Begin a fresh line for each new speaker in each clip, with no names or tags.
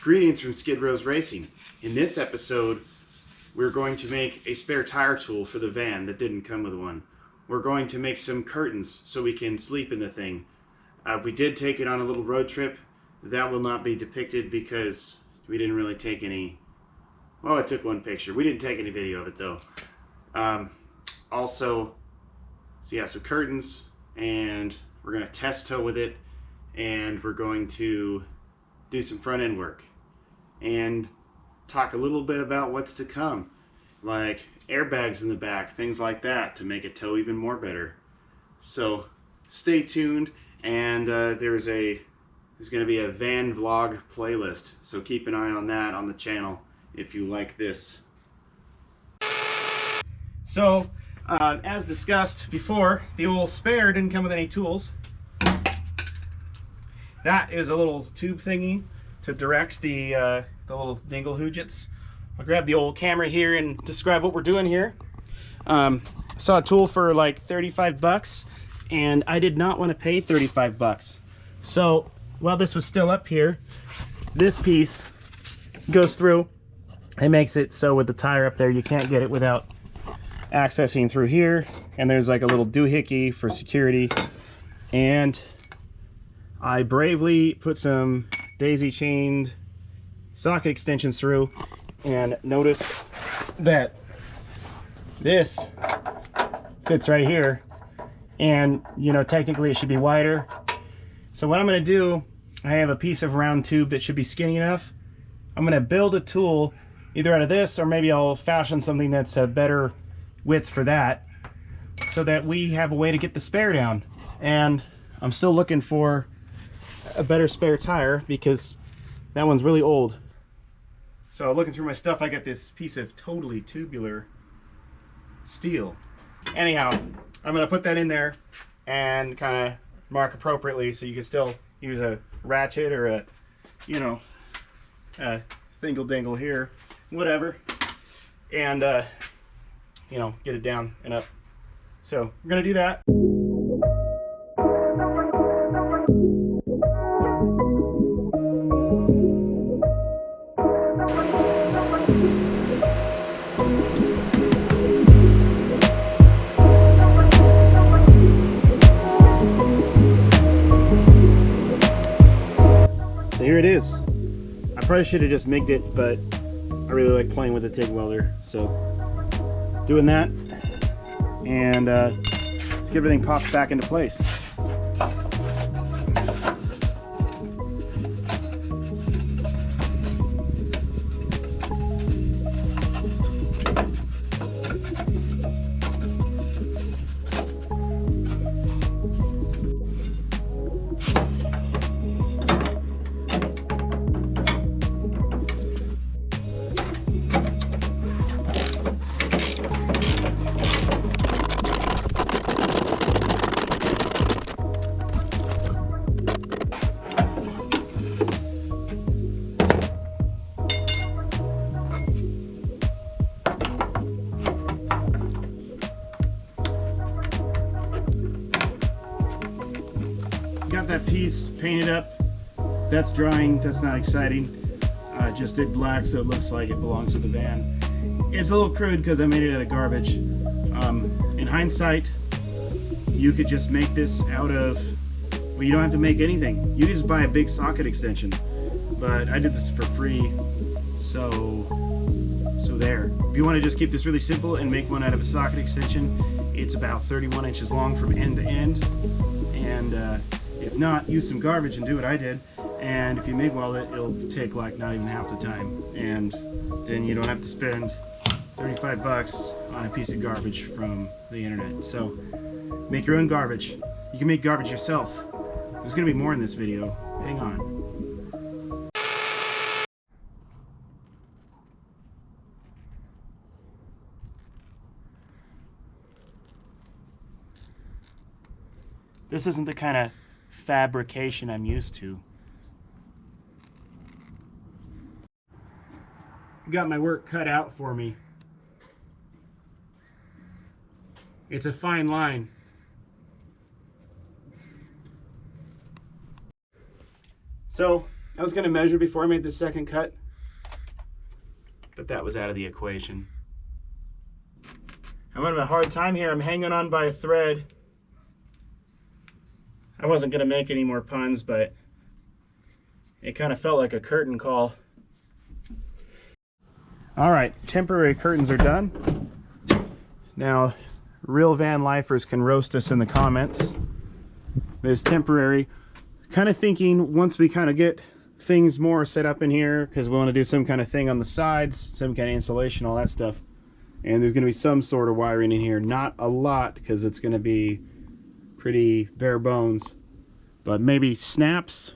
Greetings from Skid Row's Racing. In this episode, we're going to make a spare tire tool for the van that didn't come with one. We're going to make some curtains so we can sleep in the thing. We did take it on a little road trip. That will not be depicted because we didn't really take any... Well, I took one picture. We didn't take any video of it though. So curtains, and we're going to test tow with it, and we're going to do some front end work and talk a little bit about what's to come, like airbags in the back, things like that, to make it tow even more better. So stay tuned, and there's going to be a van vlog playlist, so keep an eye on that on the channel if you like this. So as discussed before, the old spare didn't come with any tools. That is a little tube thingy to direct the little dingle hoojits. I'll grab the old camera here and describe what we're doing here. Saw a tool for like 35 bucks, and I did not want to pay 35 bucks. So while this was still up here, this piece goes through and makes it so with the tire up there, you can't get it without accessing through here. And there's like a little doohickey for security. And I bravely put some daisy chained socket extensions through and noticed that this fits right here, and you know, technically it should be wider. So what I'm going to do, I have a piece of round tube that should be skinny enough. I'm going to build a tool either out of this, or maybe I'll fashion something that's a better width for that, so that we have a way to get the spare down. And I'm still looking for a better spare tire because that one's really old. So looking through my stuff, I got this piece of totally tubular steel. Anyhow, I'm going to put that in there and kind of mark appropriately so you can still use a ratchet or a, you know, a thingle dingle here, whatever, and you know, get it down and up. So we're going to do that. So here it is. I probably should have just MIG'd it, but I really like playing with the TIG welder. So doing that, and let's get everything popped back into place. Got that piece painted up. That's drying. That's not exciting. Just did black so it looks like it belongs to the van. It's a little crude because I made it out of garbage. In hindsight, you could just make this out of, well, you don't have to make anything. You can just buy a big socket extension. But I did this for free, so there. If you want to just keep this really simple and make one out of a socket extension, it's about 31 inches long from end to end. And if not, use some garbage and do what I did. And if you MIG weld it, it'll take like not even half the time. And then you don't have to spend 35 bucks on a piece of garbage from the internet. So make your own garbage. You can make garbage yourself. There's gonna be more in this video. Hang on. This isn't the kind of fabrication I'm used to. Got my work cut out for me. It's a fine line. So I was gonna measure before I made the second cut, but that was out of the equation. I'm having a hard time here. I'm hanging on by a thread. I wasn't gonna make any more puns, but it kind of felt like a curtain call. All right, temporary curtains are done. Now, real van lifers can roast us in the comments. But it's temporary. Kind of thinking once we kind of get things more set up in here, because we want to do some kind of thing on the sides, some kind of insulation, all that stuff. And there's going to be some sort of wiring in here. Not a lot, because it's going to be pretty bare bones. But maybe snaps,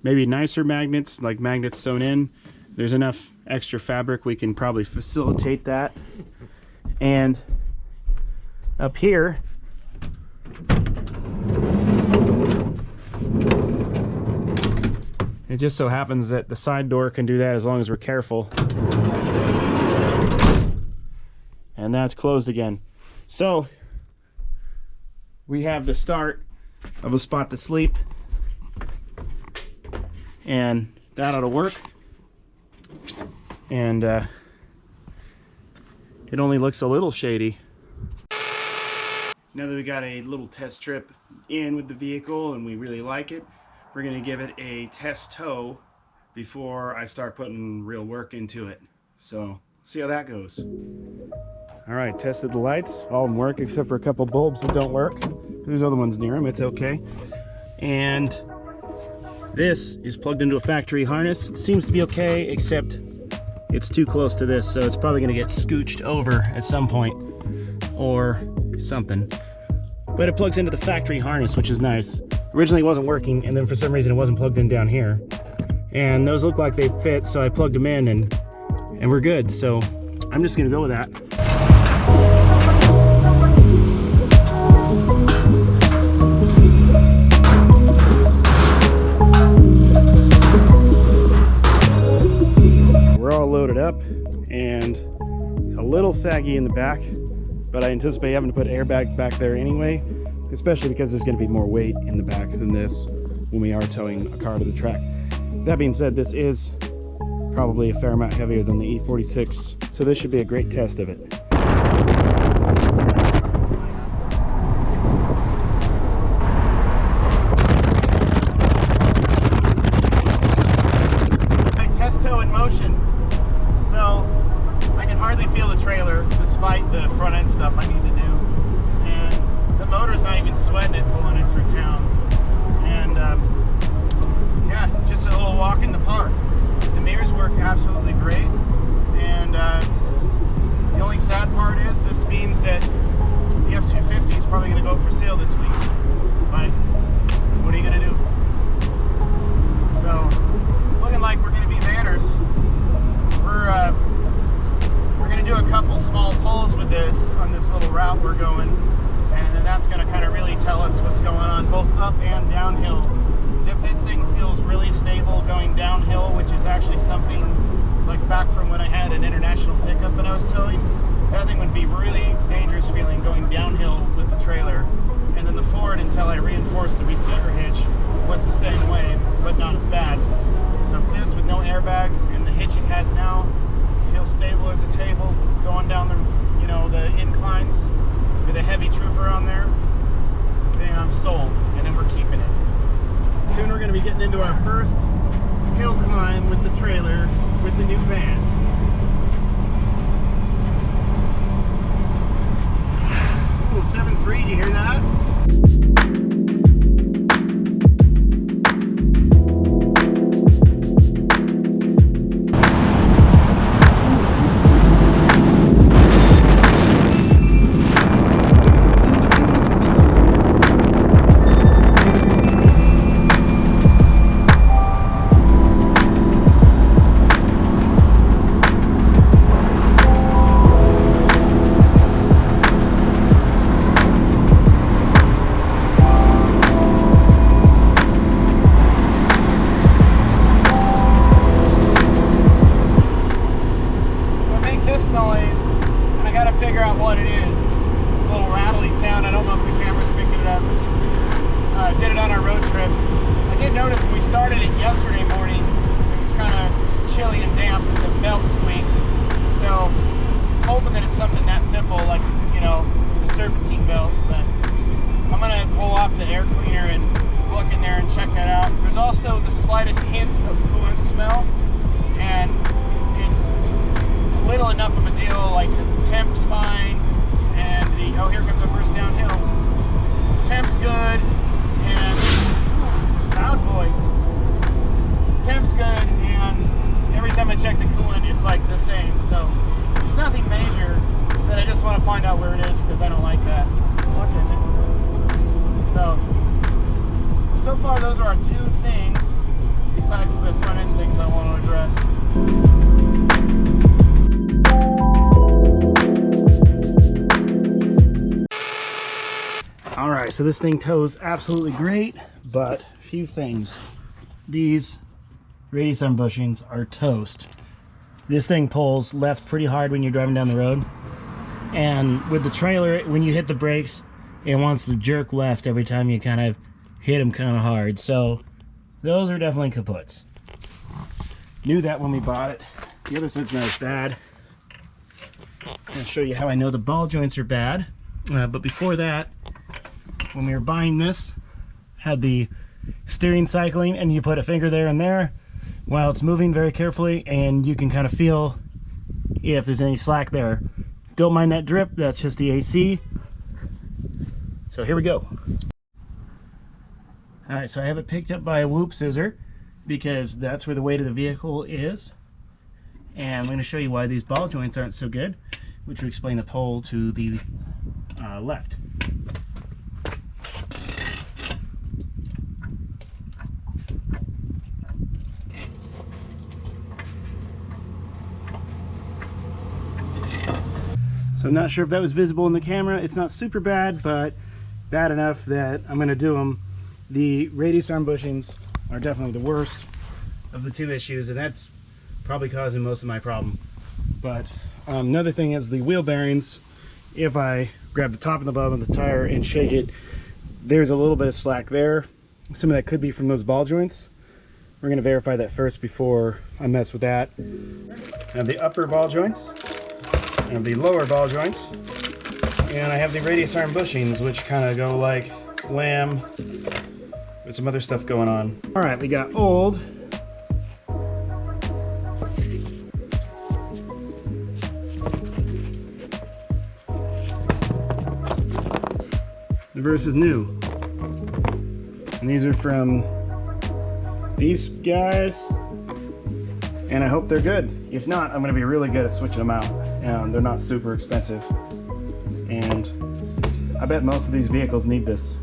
maybe nicer magnets, like magnets sewn in. There's enough extra fabric, we can probably facilitate that. And up here, it just so happens that the side door can do that as long as we're careful. And that's closed again. So we have the start of a spot to sleep, and that ought to work. And it only looks a little shady. Now that we got a little test trip in with the vehicle and we really like it, we're going to give it a test tow before I start putting real work into it. So, see how that goes. Alright, tested the lights. All of them work except for a couple bulbs that don't work. There's other ones near them, it's okay. And this is plugged into a factory harness. Seems to be okay, except it's too close to this, so it's probably going to get scooched over at some point or something. But it plugs into the factory harness, which is nice. Originally it wasn't working, and then for some reason it wasn't plugged in down here. And those look like they fit, so I plugged them in, and we're good. So I'm just going to go with that. Loaded up and a little saggy in the back, but I anticipate having to put airbags back there anyway, especially because there's going to be more weight in the back than this when we are towing a car to the track. That being said, this is probably a fair amount heavier than the E46, so this should be a great test of it. Test tow in motion. So I can hardly feel the trailer despite the front end stuff I need to do, and the motor's not even sweating it pulling it through town. And yeah, just a little walk in the park. The mirrors work absolutely great, and the only sad part is this means that the F250 is probably going to go for sale this week, but what are you going to do? So looking like we're going to be vanners. We're going to do a couple small pulls with this on this little route we're going, and then that's going to kind of really tell us what's going on both up and downhill. Because if this thing feels really stable going downhill, which is actually something like back from when I had an international pickup that I was towing, that thing would be really dangerous feeling going downhill with the trailer. And then the Ford, until I reinforced the receiver hitch, was the same way, but not as bad. So this with no airbags and the hitch it has now feels stable as a table going down the, you know, the inclines with a heavy trooper on there, then I'm sold, and then we're keeping it. Soon we're going to be getting into our first hill climb with the trailer with the new van. Ooh, 7.3, do you hear that? started it yesterday morning. It was kind of chilly and damp and the belt squeaked. So I'm hoping that it's something that simple, like, you know, the serpentine belt. But I'm gonna pull off the air cleaner and look in there and check that out. There's also the slightest hint of coolant smell, and it's little enough of a deal, like the temp's fine, and the, oh, here comes the first downhill. Temp's good, and, loud boy. Temp's good, and every time I check the coolant, it's like the same. So it's nothing major, but I just want to find out where it is, because I don't like that. So far those are our two things, besides the front end things I want to address. Alright, so this thing tows absolutely great, but a few things. These radius arm bushings are toast. This thing pulls left pretty hard when you're driving down the road, and with the trailer, when you hit the brakes, it wants to jerk left every time you kind of hit them kind of hard. So those are definitely kaputs. Knew that when we bought it. The other side's not as bad. I'm going to show you how I know the ball joints are bad. But before that, when we were buying this, had the steering cycling, and you put a finger there and there while it's moving very carefully, and you can kind of feel if there's any slack there. Don't mind that drip, that's just the AC. So here we go. Alright, so I have it picked up by a whoop scissor because that's where the weight of the vehicle is. And I'm going to show you why these ball joints aren't so good, which will explain the pull to the left. So I'm not sure if that was visible in the camera. It's not super bad, but bad enough that I'm going to do them. The radius arm bushings are definitely the worst of the two issues, and that's probably causing most of my problem. But another thing is the wheel bearings. If I grab the top and the bottom of the tire and shake it, there's a little bit of slack there. Some of that could be from those ball joints. We're going to verify that first before I mess with that. I have the upper ball joints, I have the lower ball joints, and I have the radius arm bushings, which kind of go like lamb with some other stuff going on. All right, we got old. Versus new. And these are from these guys, and I hope they're good. If not, I'm going to be really good at switching them out. And they're not super expensive, and I bet most of these vehicles need this,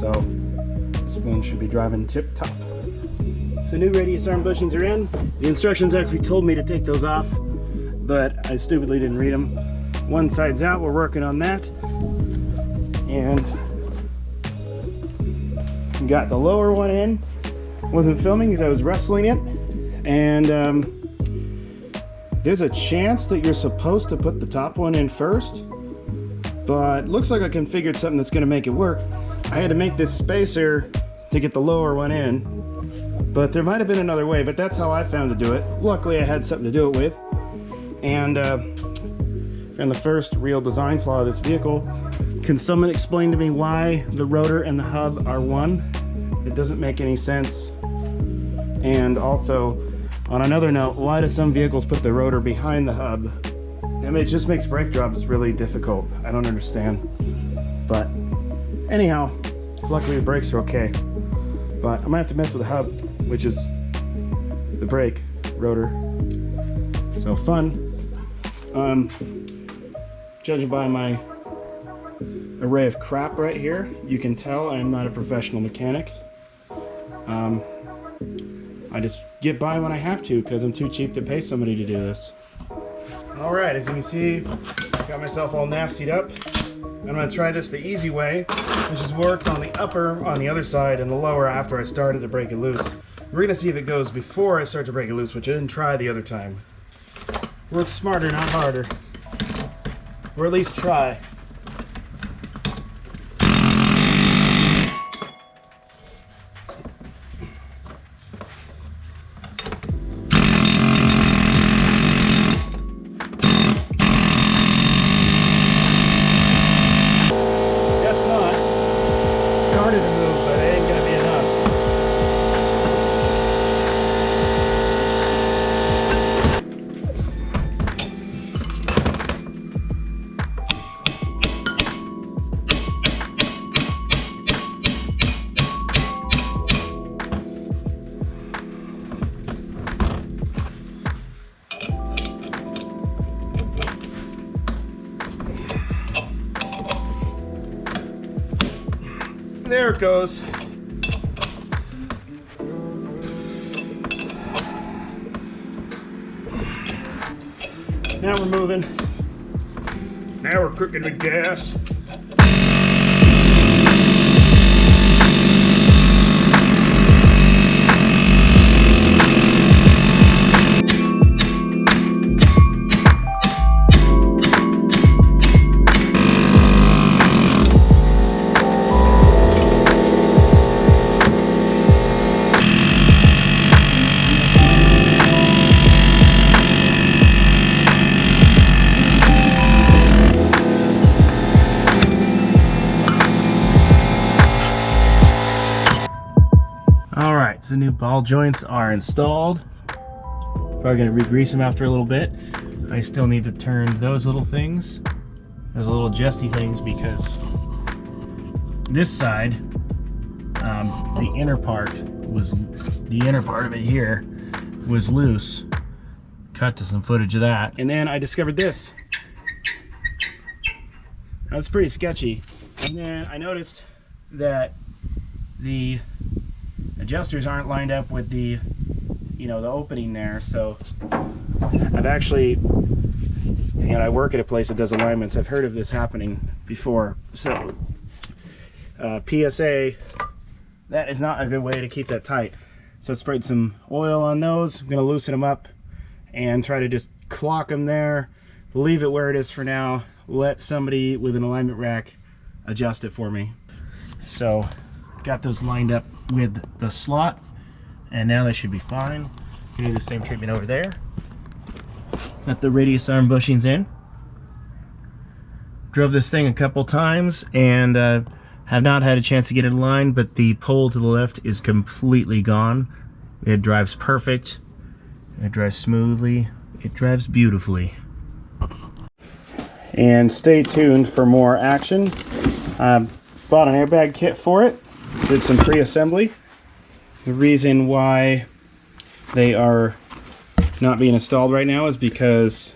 so this one should be driving tip top. So new radius arm bushings are in. The instructions actually told me to take those off, but I stupidly didn't read them. One side's out, we're working on that. And got the lower one in. Wasn't filming because I was wrestling it, and there's a chance that you're supposed to put the top one in first, but looks like I configured something that's going to make it work. I had to make this spacer to get the lower one in, but there might have been another way, but that's how I found to do it. Luckily I had something to do it with. And the first real design flaw of this vehicle, can someone explain to me why the rotor and the hub are one? It doesn't make any sense. And also, on another note, why do some vehicles put the rotor behind the hub? I mean, it just makes brake jobs really difficult. I don't understand. But anyhow, luckily the brakes are okay. But I might have to mess with the hub, which is the brake rotor. So fun. Judging by my array of crap right here, you can tell I am not a professional mechanic. I just get by when I have to because I'm too cheap to pay somebody to do this. Alright, as you can see, got myself all nastied up. I'm going to try this the easy way, which is worked on the upper on the other side and the lower after I started to break it loose. We're going to see if it goes before I start to break it loose, which I didn't try the other time. Work smarter, not harder. Or at least try. There it goes. Now we're moving. Now we're cooking with gas. Alright, so new ball joints are installed. Probably going to re-grease them after a little bit. I still need to turn those little things, those little adjusty things, because this side, the inner part of it here was loose. Cut to some footage of that. And then I discovered this. That's pretty sketchy. And then I noticed that the adjusters aren't lined up with the, you know, the opening there. So I've actually, you know, I work at a place that does alignments. I've heard of this happening before. So PSA, that is not a good way to keep that tight. So I sprayed some oil on those. I'm going to loosen them up and try to just clock them there, leave it where it is for now, let somebody with an alignment rack adjust it for me. So got those lined up with the slot, and now they should be fine. Do the same treatment over there. Got the radius arm bushings in. Drove this thing a couple times and have not had a chance to get it aligned, but the pole to the left is completely gone. It drives perfect. It drives smoothly. It drives beautifully. And stay tuned for more action. Bought an airbag kit for it. Did some pre-assembly. The reason why they are not being installed right now is because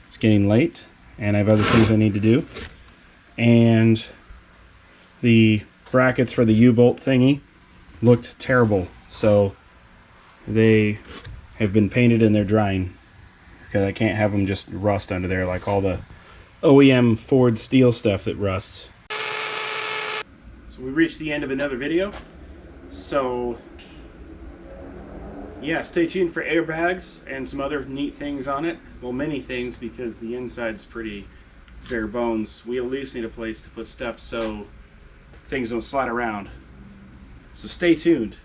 it's getting late and I have other things I need to do. And the brackets for the U-bolt thingy looked terrible, so they have been painted and they're drying, because I can't have them just rust under there like all the OEM Ford steel stuff that rusts. So we reached the end of another video. So yeah, stay tuned for airbags and some other neat things on it. Well, many things, because the inside's pretty bare bones. We at least need a place to put stuff so things don't slide around. So stay tuned.